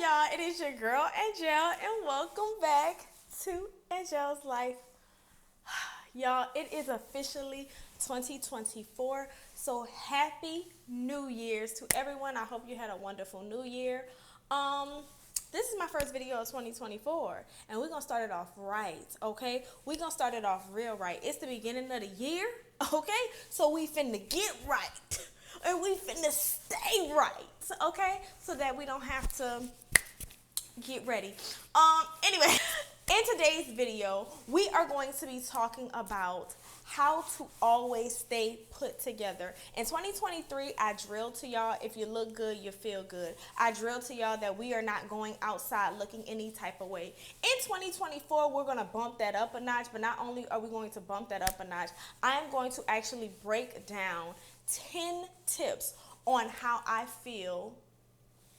y'all? It is your girl, Angelle, and welcome back to Angelle's Life. Y'all, it is officially 2024, so happy New Year's to everyone. I hope you had a wonderful New Year. This is my first video of 2024, and we're gonna start it off right, okay? We're gonna start it off real right. It's the beginning of the year, okay? So we finna get right, and we finna stay right, okay? So that we don't have to get ready. Anyway, in today's video, we are going to be talking about how to always stay put together. In 2023, I drilled to y'all, if you look good, you feel good. I drilled to y'all that we are not going outside looking any type of way. In 2024, we're going to bump that up a notch, but not only are we going to bump that up a notch, I am going to actually break down 10 tips on how I feel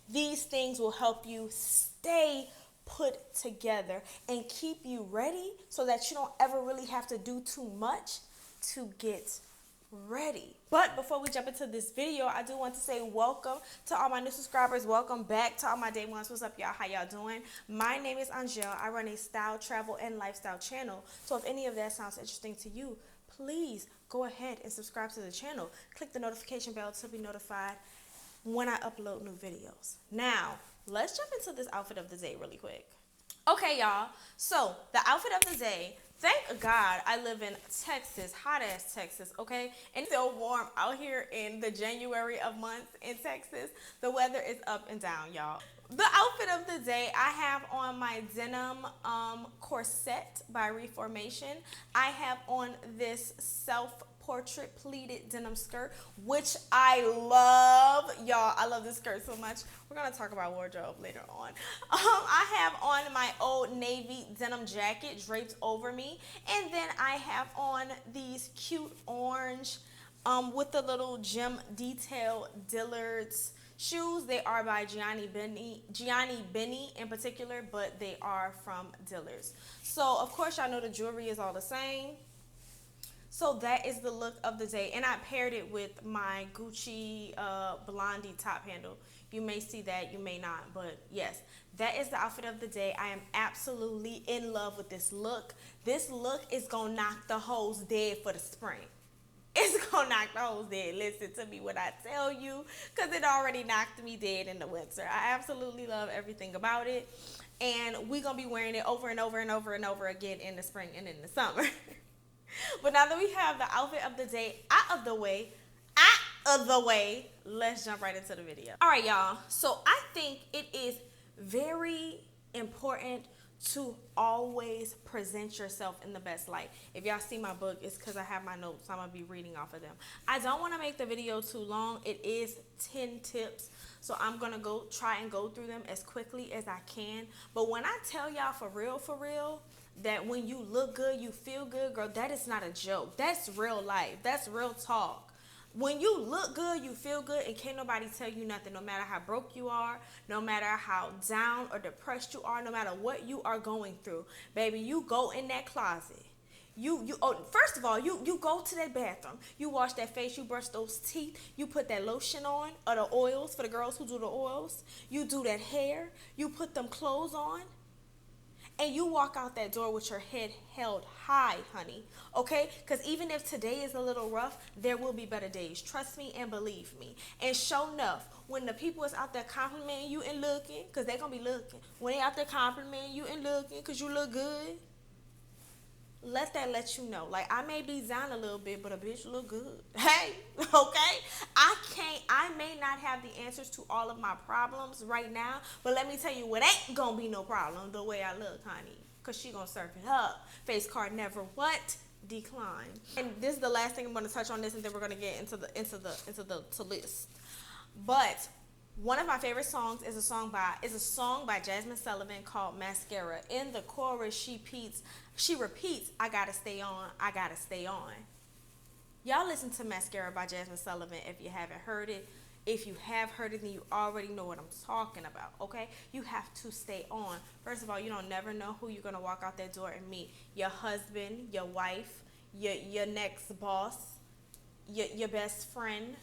these things will help you stay put together and keep you ready so that you don't ever really have to do too much to get ready. But before we jump into this video, I do want to say welcome to all my new subscribers. Welcome back to all my day ones. What's up, y'all? How y'all doing? My name is Angelle. I run a style, travel, and lifestyle channel. So if any of that sounds interesting to you, please go ahead and subscribe to the channel. Click the notification bell to be notified when I upload new videos. Now, let's jump into this outfit of the day really quick. Okay, y'all. So, the outfit of the day, thank God I live in Texas, hot-ass Texas, okay? And it's still warm out here in the January of months in Texas. The weather is up and down, y'all. The outfit of the day, I have on my denim corset by Reformation. I have on this self-portrait pleated denim skirt, which I love. Y'all, I love this skirt so much. We're going to talk about wardrobe later on. I have on my old navy denim jacket draped over me. And then I have on these cute orange with the little gem detail Dillard's shoes. They are by Gianni Benny in particular, but they are from Dillard's. So, of course, y'all know the jewelry is all the same. So that is the look of the day. And I paired it with my Gucci Blondie top handle. You may see that, you may not, but yes, that is the outfit of the day. I am absolutely in love with this look. This look is gonna knock the hoes dead for the spring. It's gonna knock the hoes dead. Listen to me when I tell you, because it already knocked me dead in the winter. I absolutely love everything about it. And we're gonna be wearing it over and over and over and over again in the spring and in the summer. But now that we have the outfit of the day out of the way, let's jump right into the video. All right, y'all. So I think it is very important to always present yourself in the best light. If y'all see my book, it's because I have my notes. I'm going to be reading off of them. I don't want to make the video too long. It is 10 tips. So I'm going to try and go through them as quickly as I can. But when I tell y'all for real, that when you look good, you feel good, girl, that is not a joke. That's real life. That's real talk. When you look good, you feel good, and can't nobody tell you nothing, no matter how broke you are, no matter how down or depressed you are, no matter what you are going through. Baby, you go in that closet. First of all, you go to that bathroom. You wash that face, you brush those teeth, you put that lotion on, or the oils for the girls who do the oils. You do that hair, you put them clothes on. And you walk out that door with your head held high, honey, okay? Because even if today is a little rough, there will be better days. Trust me and believe me. And sure enough, when the people is out there complimenting you and looking, because they're going to be looking. When they out there complimenting you and looking because you look good, let that let you know. Like, I may be down a little bit, but a bitch look good. Hey, okay? I may not have the answers to all of my problems right now, but let me tell you, it ain't gonna be no problem the way I look, honey. Because she gonna serve it up. Face card never what? Decline. And this is the last thing I'm gonna touch on this, and then we're gonna get into the list. But one of my favorite songs is a song by Jasmine Sullivan called Mascara. In the chorus, she repeats, I gotta stay on, I gotta stay on. Y'all listen to Mascara by Jasmine Sullivan if you haven't heard it. If you have heard it, then you already know what I'm talking about, okay? You have to stay on. First of all, you don't never know who you're gonna walk out that door and meet. Your husband, your wife, your next boss, your best friend,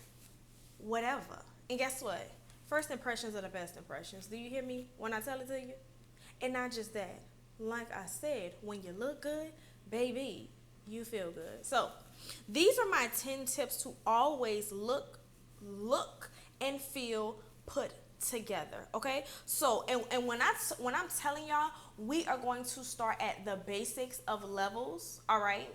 whatever. And guess what? First impressions are the best impressions. Do you hear me when I tell it to you? And not just that. Like I said, when you look good, baby, you feel good. So, these are my 10 tips to always look and feel put together. Okay? So, and when I'm telling y'all, we are going to start at the basics of levels, all right?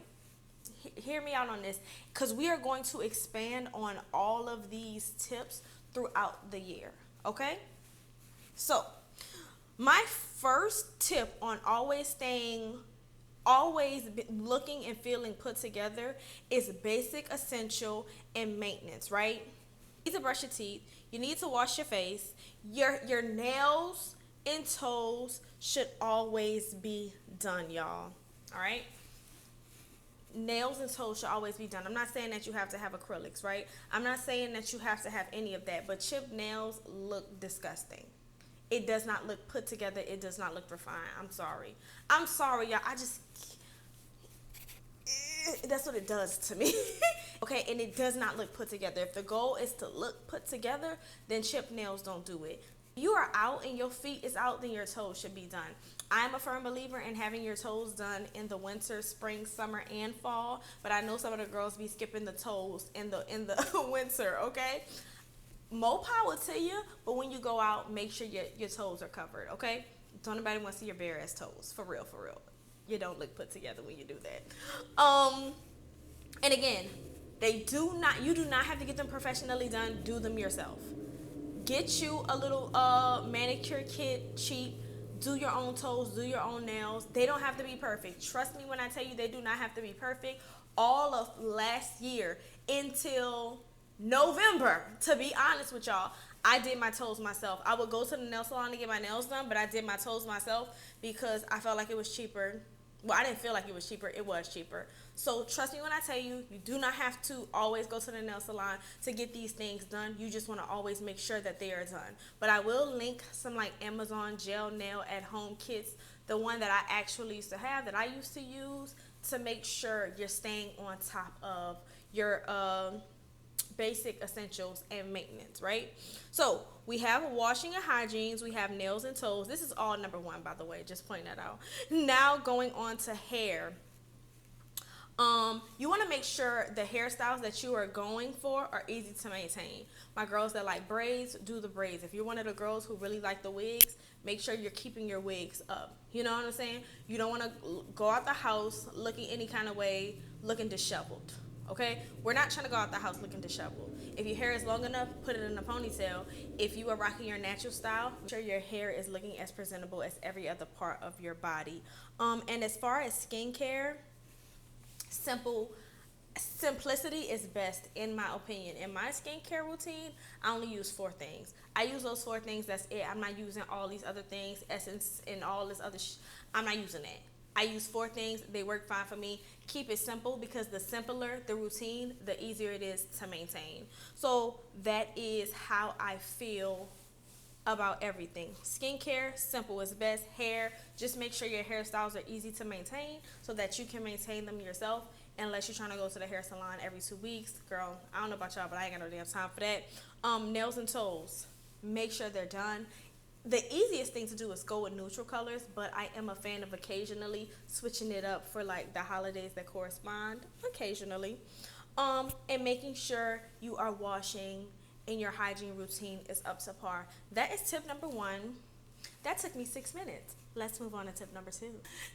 Hear me out on this, because we are going to expand on all of these tips throughout the year. Okay? So, my first tip on looking and feeling put together is basic, essential, and maintenance, right? You need to brush your teeth. You need to wash your face. Your nails and toes should always be done, y'all. All right? Nails and toes should always be done. I'm not saying that you have to have acrylics, right? I'm not saying that you have to have any of that, but chipped nails look disgusting. It does not look put together. It does not look refined. I'm sorry. I'm sorry, y'all. That's what it does to me. Okay, and it does not look put together. If the goal is to look put together, then chipped nails don't do it. If you are out and your feet is out, then your toes should be done. I'm a firm believer in having your toes done in the winter, spring, summer, and fall. But I know some of the girls be skipping the toes in the winter. Okay, more power to you. But when you go out, make sure your toes are covered. Okay, don't nobody want to see your bare ass toes. For real, for real. You don't look put together when you do that. And again, you do not have to get them professionally done. Do them yourself. Get you a little manicure kit, cheap. Do your own toes, do your own nails. They don't have to be perfect. Trust me when I tell you, they do not have to be perfect. All of last year until November, to be honest with y'all, I did my toes myself. I would go to the nail salon to get my nails done, but I did my toes myself because I felt like it was cheaper. Well, I didn't feel like it was cheaper. It was cheaper. So trust me when I tell you, you do not have to always go to the nail salon to get these things done. You just want to always make sure that they are done. But I will link some like Amazon gel nail at home kits, the one that I actually used to have, that I used to use, to make sure you're staying on top of your basic essentials and maintenance, right? So we have washing and hygienes, we have nails and toes. This is all number one, by the way, just point that out. Now going on to hair. You want to make sure the hairstyles that you are going for are easy to maintain. My girls that like braids, do the braids. If you're one of the girls who really like the wigs, make sure you're keeping your wigs up. You know what I'm saying? You don't want to go out the house looking any kind of way, looking disheveled. Okay, we're not trying to go out the house looking disheveled. If your hair is long enough, put it in a ponytail. If you are rocking your natural style, make sure your hair is looking as presentable as every other part of your body. And as far as skincare, simplicity is best, in my opinion. In my skincare routine, I only use 4 things. I use those 4 things. That's it. I'm not using all these other things, essence and all this other. I'm not using that. I use 4 things. They work fine for me. Keep it simple, because the simpler the routine, the easier it is to maintain. So that is how I feel about everything. Skincare, simple is best. Hair, just make sure your hairstyles are easy to maintain so that you can maintain them yourself. Unless you're trying to go to the hair salon every 2 weeks. Girl, I don't know about y'all, but I ain't got no damn time for that. Nails and toes, make sure they're done. The easiest thing to do is go with neutral colors, but I am a fan of occasionally switching it up for like the holidays that correspond, occasionally. And making sure you are washing and your hygiene routine is up to par. That is tip number 1. That took me 6 minutes. Let's move on to tip number 2.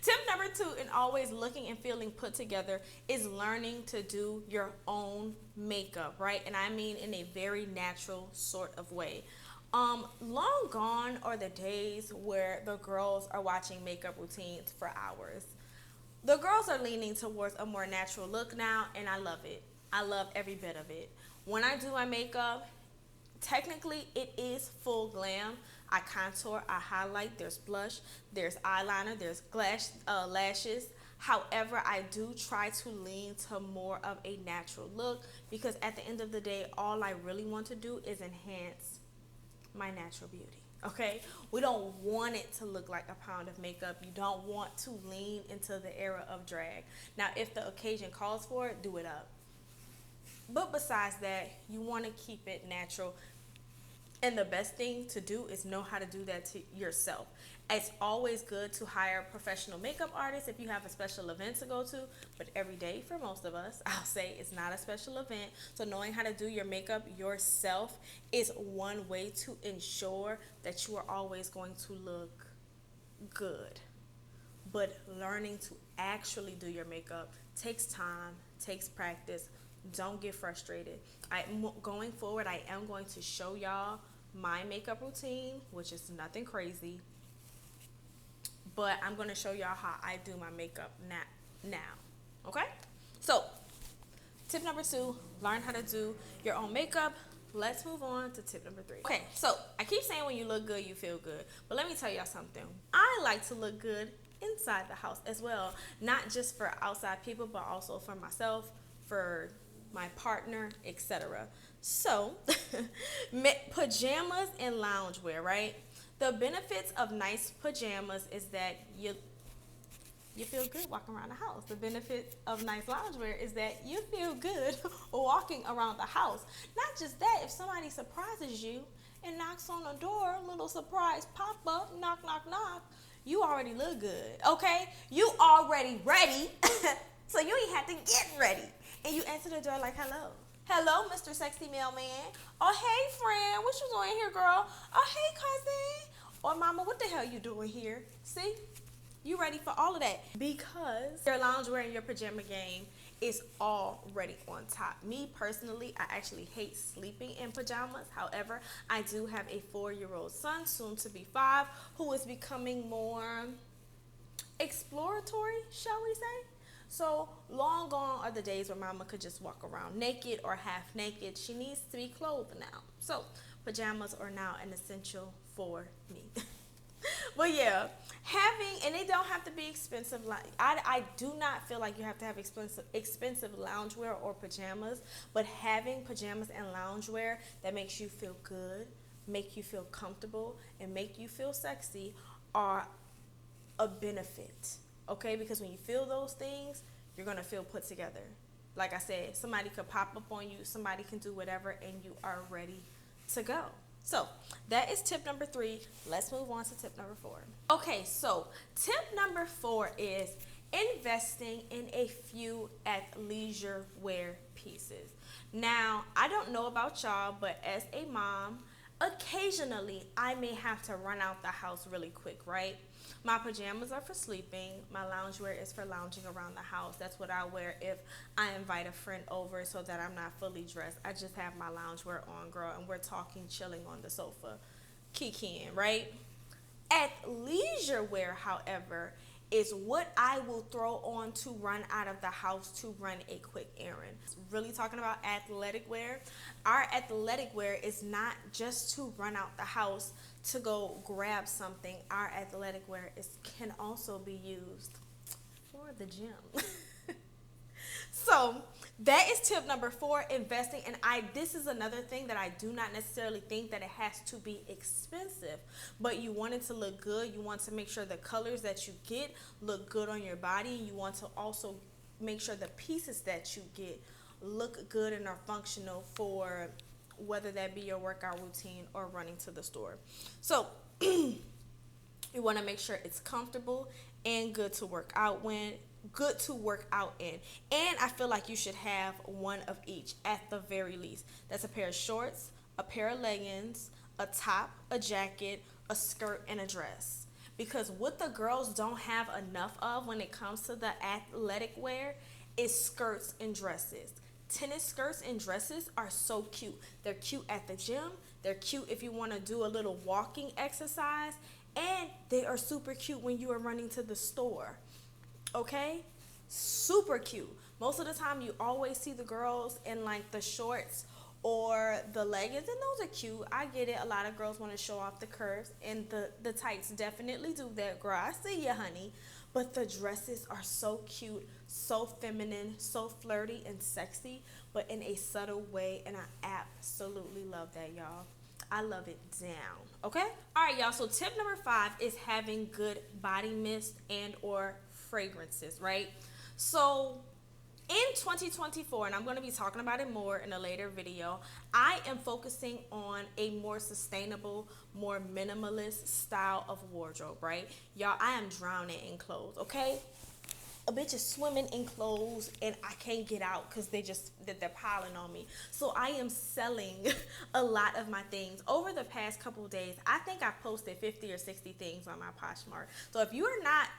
Tip number 2 in always looking and feeling put together is learning to do your own makeup, right? And I mean in a very natural sort of way. Long gone are the days where the girls are watching makeup routines for hours. The girls are leaning towards a more natural look now, and I love it. I love every bit of it. When I do my makeup, technically it is full glam. I contour, I highlight, there's blush, there's eyeliner, there's lashes. However, I do try to lean to more of a natural look, because at the end of the day, all I really want to do is enhance my natural beauty. Okay, we don't want it to look like a pound of makeup. You don't want to lean into the era of drag. Now, if the occasion calls for it, do it up. But besides that, you want to keep it natural. And the best thing to do is know how to do that to yourself. It's always good to hire professional makeup artists if you have a special event to go to, but every day for most of us, I'll say it's not a special event. So knowing how to do your makeup yourself is one way to ensure that you are always going to look good. But learning to actually do your makeup takes time, takes practice. Don't get frustrated. Going forward, I am going to show y'all my makeup routine, which is nothing crazy, but I'm going to show y'all how I do my makeup now. Okay? So, tip number 2, learn how to do your own makeup. Let's move on to tip number 3. Okay, so I keep saying when you look good, you feel good. But let me tell y'all something. I like to look good inside the house as well. Not just for outside people, but also for myself, for my partner, etc. So, pajamas and loungewear, right? The benefits of nice pajamas is that you feel good walking around the house. The benefit of nice loungewear is that you feel good walking around the house. Not just that, if somebody surprises you and knocks on the door, little surprise pop-up, knock, knock, knock, you already look good, okay? You already ready, so you ain't have to get ready. And you answer the door like, hello. Hello, Mr. Sexy Mailman. Oh, hey, friend. What you doing here, girl? Oh, hey, cousin. Or, mama, what the hell you doing here? See? You ready for all of that. Because your loungewear and your pajama game is already on top. Me, personally, I actually hate sleeping in pajamas. However, I do have a 4-year-old son, soon to be 5, who is becoming more exploratory, shall we say? So long gone are the days where mama could just walk around naked or half naked. She needs to be clothed now. So pajamas are now an essential for me. But yeah, and they don't have to be expensive. Like I do not feel like you have to have expensive loungewear or pajamas, but having pajamas and loungewear that makes you feel good, make you feel comfortable, and make you feel sexy are a benefit. Okay, because when you feel those things, you're going to feel put together. Like I said, somebody could pop up on you, somebody can do whatever, and you are ready to go. So that is tip number 3. Let's move on to tip number 4. Okay, so tip number 4 is investing in a few athleisure wear pieces. Now, I don't know about y'all, but as a mom, occasionally I may have to run out the house really quick, right? My pajamas are for sleeping. My loungewear is for lounging around the house. That's what I wear if I invite a friend over so that I'm not fully dressed. I just have my loungewear on, girl, and we're talking, chilling on the sofa, kikiing, right? Athleisure wear, however, is what I will throw on to run out of the house to run a quick errand. Really talking about athletic wear. Our athletic wear is not just to run out the house to go grab something. Our athletic wear can also be used for the gym. So that is tip number 4, investing. And this is another thing that I do not necessarily think that it has to be expensive, but you want it to look good. You want to make sure the colors that you get look good on your body. You want to also make sure the pieces that you get look good and are functional for whether that be your workout routine or running to the store. So you want to make sure it's comfortable and good to work out in. And I feel like you should have one of each at the very least. That's a pair of shorts, a pair of leggings, a top, a jacket, a skirt, and a dress. Because what the girls don't have enough of when it comes to the athletic wear is skirts and dresses. Tennis skirts and dresses are so cute. They're cute at the gym. They're cute if you want to do a little walking exercise. And they are super cute when you are running to the store. Okay? Super cute. Most of the time you always see the girls in like the shorts or the leggings, and those are cute. I get it. A lot of girls want to show off the curves, and the tights definitely do that, girl. I see you, honey. But the dresses are so cute, so feminine, so flirty and sexy, but in a subtle way, and I absolutely love that, y'all. I love it down, okay? All right, y'all, so tip number 5 is having good body mist and or fragrances, right? So In 2024, and I'm going to be talking about it more in a later video, I am focusing on a more sustainable, more minimalist style of wardrobe, right? Y'all, I am drowning in clothes, okay? A bitch is swimming in clothes and I can't get out because they're piling on me. So I am selling a lot of my things. Over the past couple of days, I think I posted 50 or 60 things on my Poshmark. So if you are not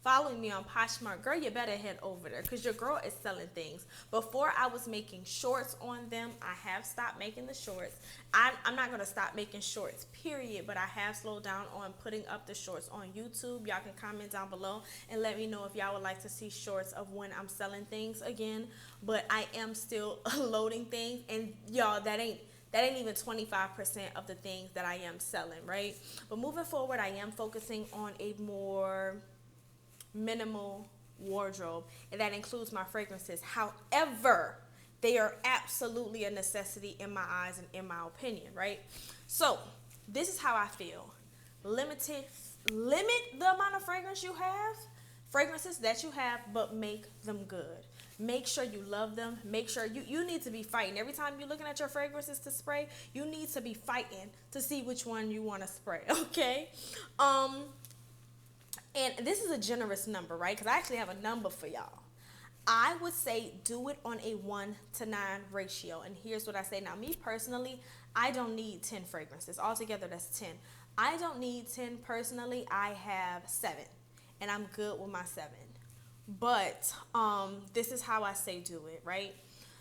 following me on Poshmark, girl, you better head over there because your girl is selling things. Before I was making shorts on them. I have stopped making the shorts. I'm not going to stop making shorts, period, but I have slowed down on putting up the shorts on YouTube. Y'all can comment down below and let me know if y'all would like to see shorts of when I'm selling things again. But I am still loading things, and y'all, that ain't even 25% of the things that I am selling, right? But moving forward, I am focusing on a more minimal wardrobe, and that includes my fragrances. However, they are absolutely a necessity in my eyes and in my opinion, right? So this is how I feel. Limit the amount of fragrances that you have, but make them good. Make sure you love them. Make sure you need to be fighting. Every time you're looking at your fragrances to spray, you need to be fighting to see which one you want to spray, okay? And this is a generous number, right? Because I actually have a number for y'all. I would say do it on a 1-to-9 ratio. And here's what I say. Now, me personally, I don't need 10 fragrances. Altogether, that's 10. I don't need 10 personally. I have 7. And I'm good with my 7. But this is how I say do it, right?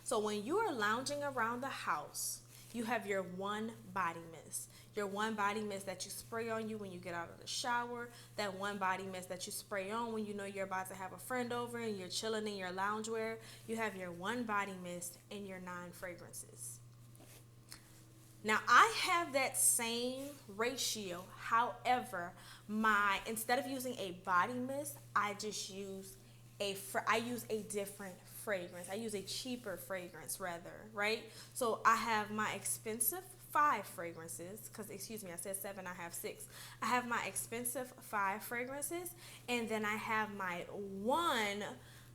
So when you are lounging around the house, you have your one body mist. Your one body mist that you spray on you when you get out of the shower. That one body mist that you spray on when you know you're about to have a friend over and you're chilling in your loungewear. You have your one body mist and your 9 fragrances. Now, I have that same ratio. However, instead of using a body mist, I use a different fragrance. I use a cheaper fragrance rather, right? So I have my expensive 5 fragrances, because excuse me, I said 7, I have 6. I have my expensive 5 fragrances, and then I have my one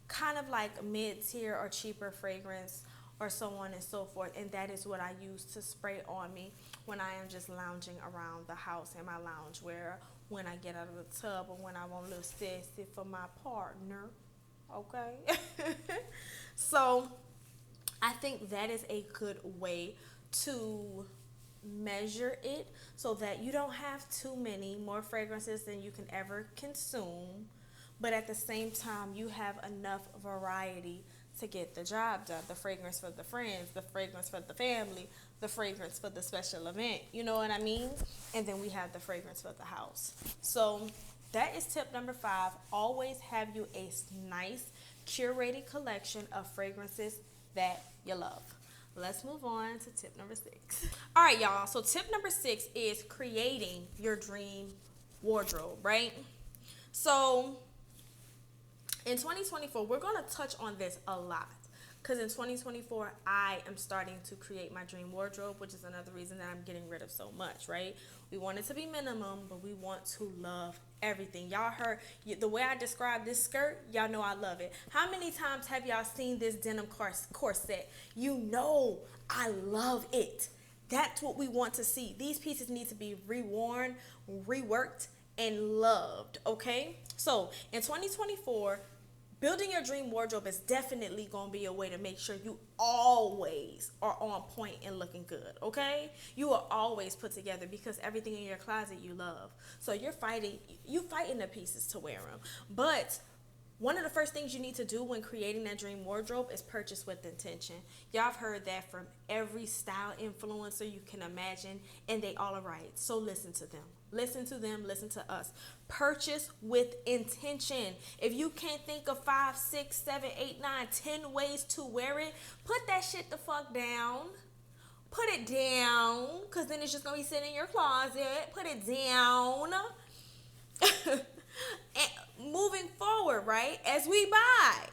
kind of like mid-tier or cheaper fragrance, or so on and so forth, and that is what I use to spray on me when I am just lounging around the house in my loungewear, when I get out of the tub, or when I want a little sassy for my partner, okay? So I think that is a good way to measure it so that you don't have too many more fragrances than you can ever consume, but at the same time you have enough variety to get the job done. The fragrance for the friends, the fragrance for the family, the fragrance for the special event, you know what I mean? And then we have the fragrance for the house. So that is tip number 5. Always have you a nice curated collection of fragrances that you love. Let's move on to tip number 6. All right, y'all. So tip number 6 is creating your dream wardrobe, right? So in 2024, we're going to touch on this a lot, because in 2024, I am starting to create my dream wardrobe, which is another reason that I'm getting rid of so much, right? We want it to be minimum, but we want to love everything. Y'all heard the way I described this skirt, y'all know I love it. How many times have y'all seen this denim corset? You know I love it. That's what we want to see. These pieces need to be reworn, reworked, and loved, okay? So in 2024, building your dream wardrobe is definitely going to be a way to make sure you always are on point and looking good, okay? You are always put together because everything in your closet you love. So you're fighting the pieces to wear them. But one of the first things you need to do when creating that dream wardrobe is purchase with intention. Y'all have heard that from every style influencer you can imagine, and they all are right. So listen to them. Listen to them, listen to us. Purchase with intention. If you can't think of 5, 6, 7, 8, 9, 10 ways to wear it, put that shit the fuck down. Put it down, because then it's just going to be sitting in your closet. Put it down. And moving forward, right, as we buy.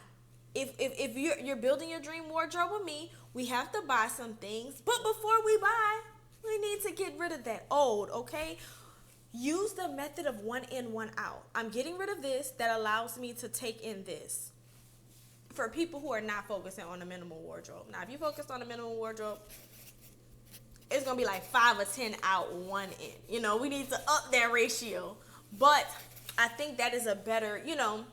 If you're building your dream wardrobe with me, we have to buy some things. But before we buy, we need to get rid of that old, okay? Use the method of 1 in, 1 out. I'm getting rid of this that allows me to take in this. for people who are not focusing on a minimal wardrobe. Now, if you focus on a minimal wardrobe, it's gonna be like 5 or 10 out, 1 in. You know, we need to up that ratio. But I think that is a better, you know,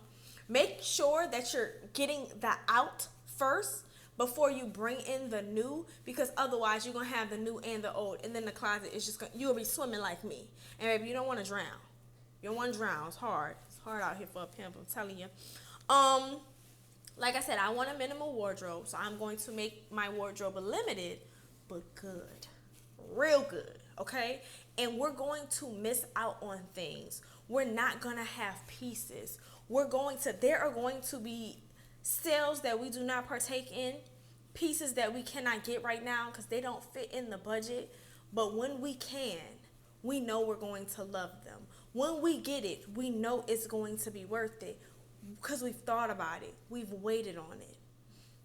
make sure that you're getting the out first before you bring in the new, because otherwise you're gonna have the new and the old, and then the closet is just gonna, you'll be swimming like me. And baby, you don't want to drown. You don't want to drown. It's hard. It's hard out here for a pimp, I'm telling you. Like I said, I want a minimal wardrobe, so I'm going to make my wardrobe limited, but good, real good, okay? And we're going to miss out on things. We're not gonna have pieces. There are going to be sales that we do not partake in, pieces that we cannot get right now because they don't fit in the budget. But when we can, we know we're going to love them. When we get it, we know it's going to be worth it because we've thought about it. We've waited on it.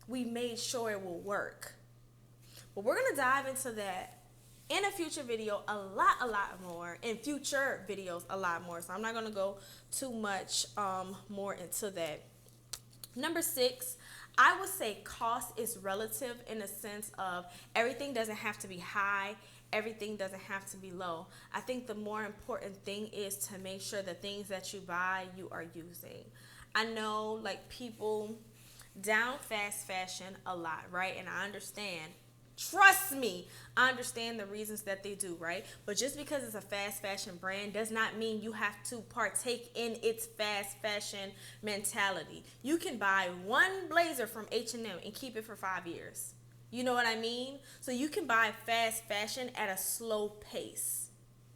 We made sure it will work. But we're going to dive into that in a future video a lot more. In future videos a lot more. So I'm not going to go too much more into that. Number 6, I would say cost is relative in a sense of everything doesn't have to be high. Everything doesn't have to be low. I think the more important thing is to make sure the things that you buy, you are using. I know like people down fast fashion a lot, right? And I understand. Trust me, I understand the reasons that they do, right? But just because it's a fast fashion brand does not mean you have to partake in its fast fashion mentality. You can buy one blazer from H&M and keep it for 5 years. You know what I mean? So you can buy fast fashion at a slow pace,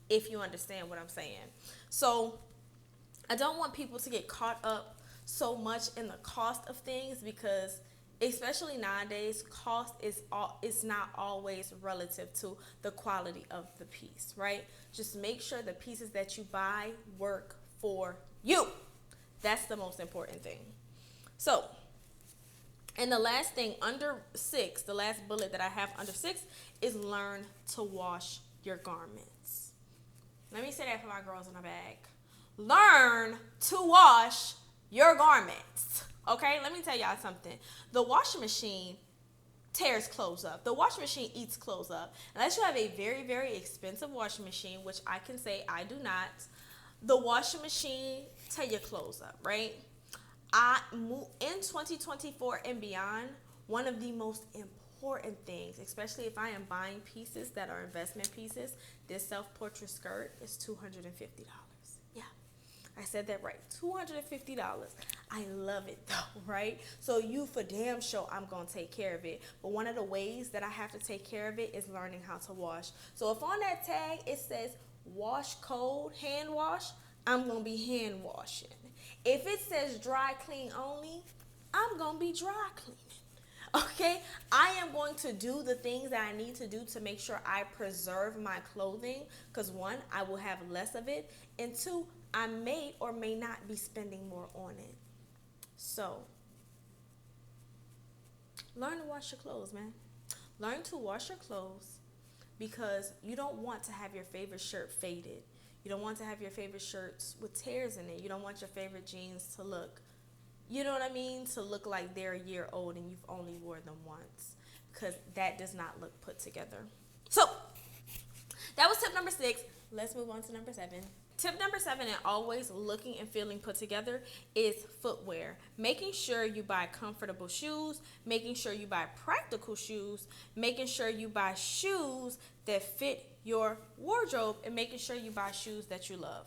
if you understand what I'm saying. So I don't want people to get caught up so much in the cost of things, because especially nowadays, cost is not always relative to the quality of the piece, right? Just make sure the pieces that you buy work for you. That's the most important thing. So, and the last thing under 6, the last bullet that I have under 6 is learn to wash your garments. Let me say that for my girls in the back. Learn to wash your garments. Okay, let me tell y'all something. The washing machine tears clothes up. The washing machine eats clothes up. Unless you have a very, very expensive washing machine, which I can say I do not, the washing machine tear your clothes up, right? In 2024 and beyond, one of the most important things, especially if I am buying pieces that are investment pieces, this self-portrait skirt is $250. Yeah, I said that right, $250. I love it though, right? So you for damn sure I'm going to take care of it. But one of the ways that I have to take care of it is learning how to wash. So if on that tag it says wash cold, hand wash, I'm going to be hand washing. If it says dry clean only, I'm going to be dry cleaning. Okay? I am going to do the things that I need to do to make sure I preserve my clothing, because 1, I will have less of it, and 2, I may or may not be spending more on it. So, learn to wash your clothes, man. Learn to wash your clothes, because you don't want to have your favorite shirt faded. You don't want to have your favorite shirts with tears in it. You don't want your favorite jeans to look, you know what I mean? To look like they're a year old and you've only wore them once, because that does not look put together. So, that was tip number 6. Let's move on to number 7. Tip number 7 in always looking and feeling put together is footwear. Making sure you buy comfortable shoes, making sure you buy practical shoes, making sure you buy shoes that fit your wardrobe, and making sure you buy shoes that you love.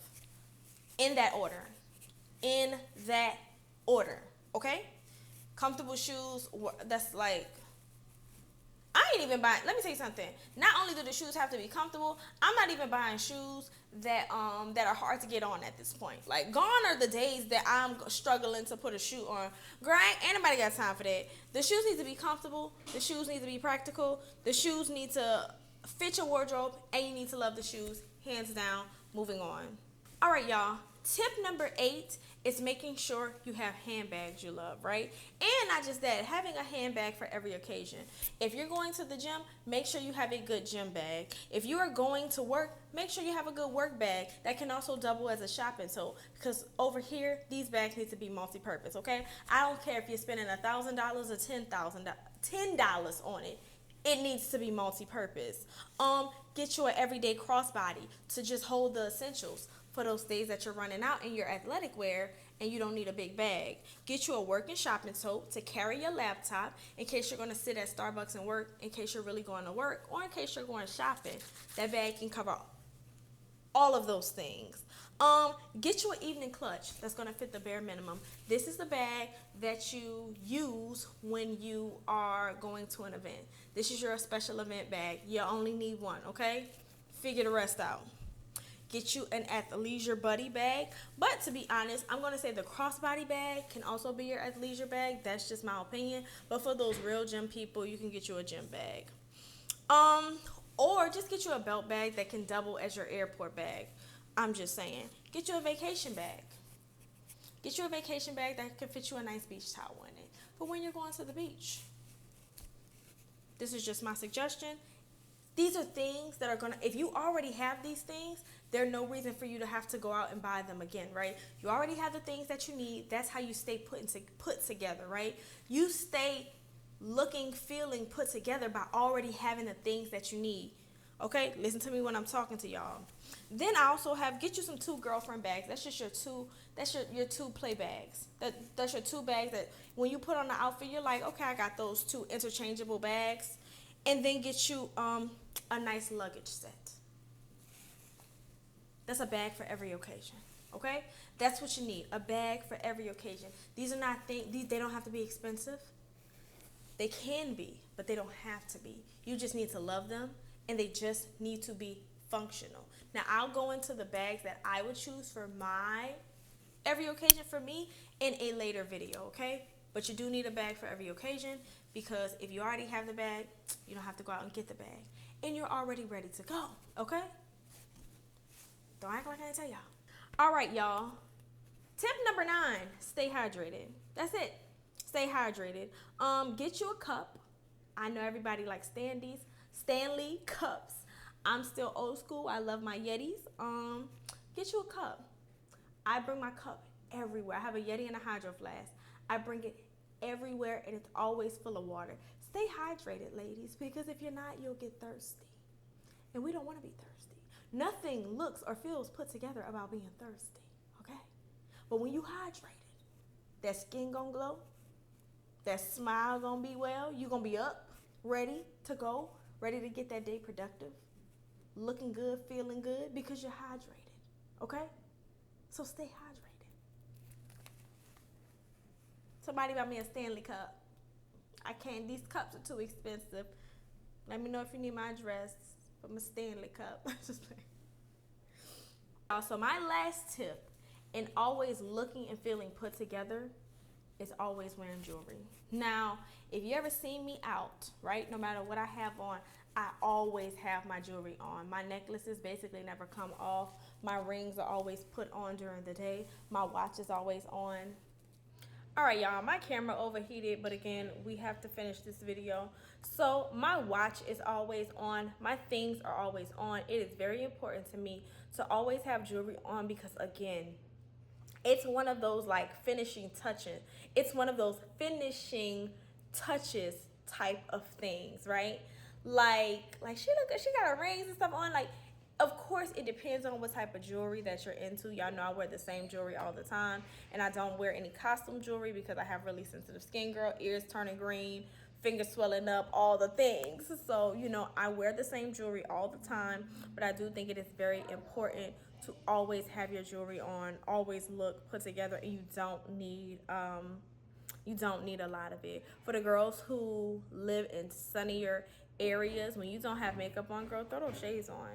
In that order. In that order. Okay? Comfortable shoes, that's like, I ain't even buying, let me tell you something. Not only do the shoes have to be comfortable, I'm not even buying shoes that are hard to get on at this point. Like, gone are the days that I'm struggling to put a shoe on. Girl, ain't nobody got time for that. The shoes need to be comfortable. The shoes need to be practical. The shoes need to fit your wardrobe, and you need to love the shoes. Hands down. Moving on. All right, y'all. Tip number 8 is making sure you have handbags you love, right? And not just that, having a handbag for every occasion. If you're going to the gym, make sure you have a good gym bag. If you are going to work, make sure you have a good work bag that can also double as a shopping tote. Because over here, these bags need to be multi-purpose, okay? I don't care if you're spending $1,000 or $10 on it. It needs to be multi-purpose. Get you an everyday crossbody to just hold the essentials for those days that you're running out in your athletic wear and you don't need a big bag. Get you a working shopping tote to carry your laptop in case you're going to sit at Starbucks and work, in case you're really going to work, or in case you're going shopping. That bag can cover all of those things. Get you an evening clutch that's going to fit the bare minimum. This is the bag that you use when you are going to an event. This is your special event bag. You only need one, okay? Figure the rest out. Get you an athleisure buddy bag. But to be honest, I'm going to say the crossbody bag can also be your athleisure bag. That's just my opinion. But for those real gym people, you can get you a gym bag. Or just get you a belt bag that can double as your airport bag. I'm just saying. Get you a vacation bag. Get you a vacation bag that can fit you a nice beach towel in it for when you're going to the beach. This is just my suggestion. These are things that are going to, if you already have these things, there's no reason for you to have to go out and buy them again, right? You already have the things that you need. That's how you stay put together, right? You stay looking, feeling put together by already having the things that you need. Okay, listen to me when I'm talking to y'all. Then I also have, get you some 2 girlfriend bags. That's just your 2, that's your 2 play bags. That's your 2 bags that when you put on the outfit, you're like, okay, I got those 2 interchangeable bags. And then get you a nice luggage set. That's a bag for every occasion, okay? That's what you need, a bag for every occasion. These are not things, they don't have to be expensive. They can be, but they don't have to be. You just need to love them, and they just need to be functional. Now, I'll go into the bags that I would choose for my every occasion for me in a later video, okay? But you do need a bag for every occasion, because if you already have the bag, you don't have to go out and get the bag. And you're already ready to go, okay? Don't act like I didn't tell y'all. All right, y'all. Tip number 9, stay hydrated. That's it. Stay hydrated. Get you a cup. I know everybody likes Stanley cups. I'm still old school. I love my Yetis. Get you a cup. I bring my cup everywhere. I have a Yeti and a Hydro Flask. I bring it everywhere, and it's always full of water. Stay hydrated, ladies, because if you're not, you'll get thirsty. And we don't want to be thirsty. Nothing looks or feels put together about being thirsty, okay? But when you hydrated, that skin gonna glow, that smile gonna be well, you gonna be up, ready to go, ready to get that day productive, looking good, feeling good, because you're hydrated, okay? So stay hydrated. Somebody buy me a Stanley cup. I can't, these cups are too expensive. Let me know if you need my address for my Stanley cup. Also, my last tip in always looking and feeling put together is always wearing jewelry. Now, if you ever seen me out, right, no matter what I have on, I always have my jewelry on. My necklaces basically never come off. My rings are always put on during the day. My watch is always on. All right, y'all, my camera overheated, but again, we have to finish this video. So my watch is always on. My things are always on. It is very important to me to always have jewelry on because, again, it's one of those like finishing touches. It's one of those finishing touches type of things, right? Like she look good. She got her rings and stuff on. Like, of course, it depends on what type of jewelry that you're into. Y'all know I wear the same jewelry all the time, and I don't wear any costume jewelry because I have really sensitive skin, girl. Ears turning green, fingers swelling up, all the things. So, you know, I wear the same jewelry all the time, but I do think it is very important to always have your jewelry on, always look put together, and you don't need a lot of it. For the girls who live in sunnier areas, when you don't have makeup on, girl, throw those shades on.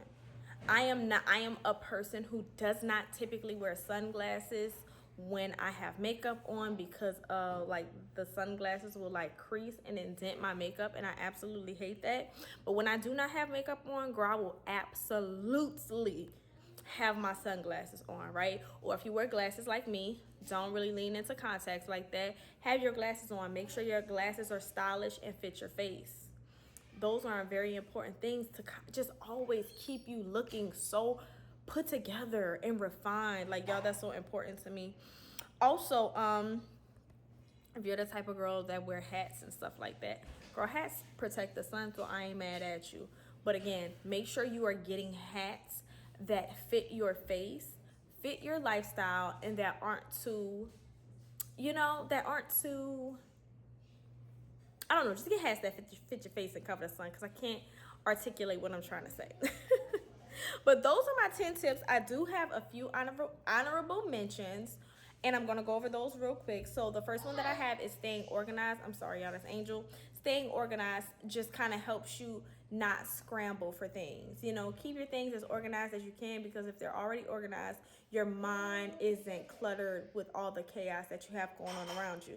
I am a person who does not typically wear sunglasses when I have makeup on because like the sunglasses will like crease and indent my makeup, and I absolutely hate that. But when I do not have makeup on, girl, I will absolutely have my sunglasses on, right? Or if you wear glasses like me, don't really lean into contacts like that. Have your glasses on. Make sure your glasses are stylish and fit your face. Those are very important things to just always keep you looking so put together and refined. Like, y'all, that's so important to me. Also, if you're the type of girl that wear hats and stuff like that, girl, hats protect the sun, so I ain't mad at you. But again, make sure you are getting hats that fit your face, fit your lifestyle, and that aren't too, I don't know, just get hats that fit your face and cover the sun, because I can't articulate what I'm trying to say. But those are my 10 tips. I do have a few honorable mentions, and I'm going to go over those real quick. So the first one that I have is staying organized. I'm sorry, y'all, that's Angel. Staying organized just kind of helps you not scramble for things. Keep your things as organized as you can, because if they're already organized, your mind isn't cluttered with all the chaos that you have going on around you.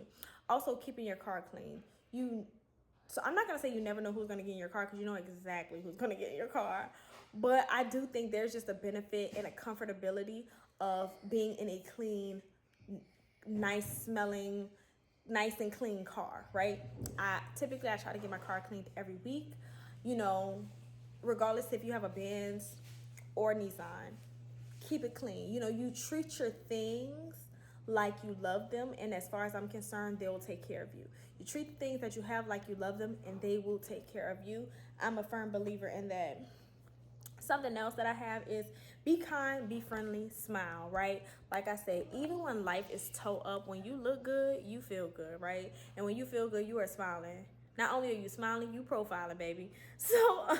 Also, keeping your car clean. So I'm not going to say you never know who's going to get in your car, because you know exactly who's going to get in your car. But I do think there's just a benefit and a comfortability of being in a clean, nice smelling, nice and clean car, right? I try to get my car cleaned every week, regardless if you have a Benz or Nissan. Keep it clean. You treat your things like you love them, and as far as I'm concerned, they will take care of you. You treat the things that you have like you love them, and they will take care of you. I'm a firm believer in that. Something else that I have is be kind, be friendly, smile, right? Like I said, even when life is toe up, when you look good, you feel good, right? And when you feel good, you are smiling. Not only are you smiling, you profiling, baby. So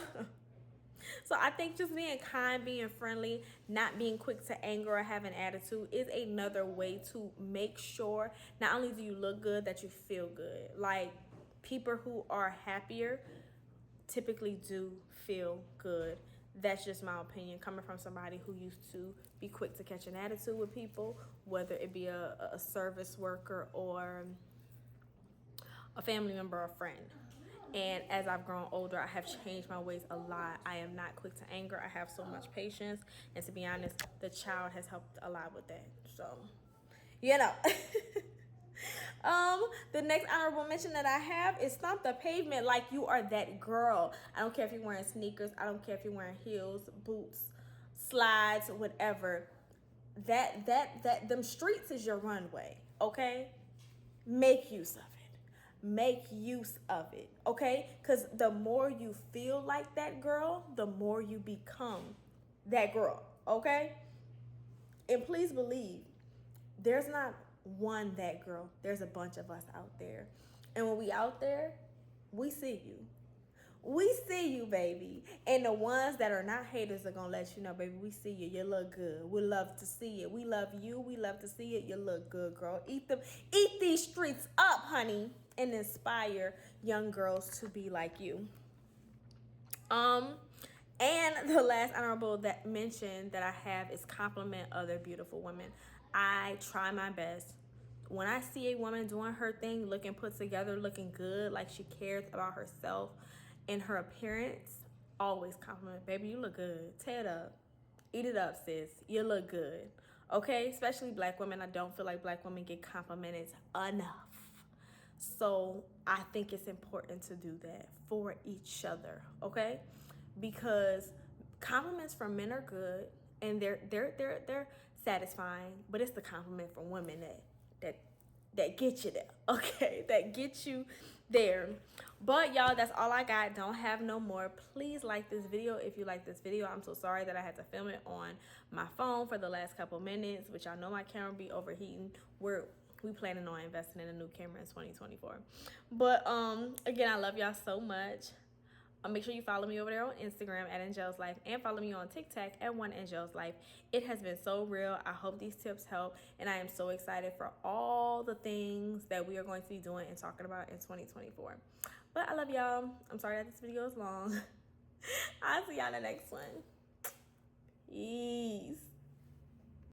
I think just being kind, being friendly, not being quick to anger or have an attitude is another way to make sure not only do you look good, that you feel good. Like, people who are happier typically do feel good. That's just my opinion, coming from somebody who used to be quick to catch an attitude with people, whether it be a service worker or a family member or friend. And as I've grown older, I have changed my ways a lot. I am not quick to anger. I have so much patience. And to be honest, the child has helped a lot with that. So, the next honorable mention that I have is stomp the pavement like you are that girl. I don't care if you're wearing sneakers. I don't care if you're wearing heels, boots, slides, whatever. Them streets is your runway, okay? Make use of it. Make use of it, okay? Because the more you feel like that girl, the more you become that girl, okay? And please believe, there's not one that girl. There's a bunch of us out there. And when we out there, we see you. We see you, baby. And the ones that are not haters are going to let you know, baby, we see you. You look good. We love to see it. We love you. We love to see it. You look good, girl. Eat these streets up, honey, and inspire young girls to be like you. And the last honorable mention that I have is compliment other beautiful women. I try my best. When I see a woman doing her thing, looking put together, looking good, like she cares about herself and her appearance, always compliment. Baby, you look good. Tear it up. Eat it up, sis. You look good. Okay? Especially black women. I don't feel like black women get complimented enough. So I think it's important to do that for each other. Okay? Because compliments from men are good and they're satisfying, but it's the compliment from women that get you there, okay? That get you there. But y'all, that's all I got. Don't have no more. Please like this video if you like this video. I'm so sorry that I had to film it on my phone for the last couple minutes, which I know my camera be overheating. We planning on investing in a new camera in 2024. But again, I love y'all so much. Make sure you follow me over there on Instagram at Angelle's Life, and follow me on TikTok at Angelleslife Life. It has been so real. I hope these tips help, and I am so excited for all the things that we are going to be doing and talking about in 2024. But I love y'all. I'm sorry that this video is long. I'll see y'all in the next one. Peace.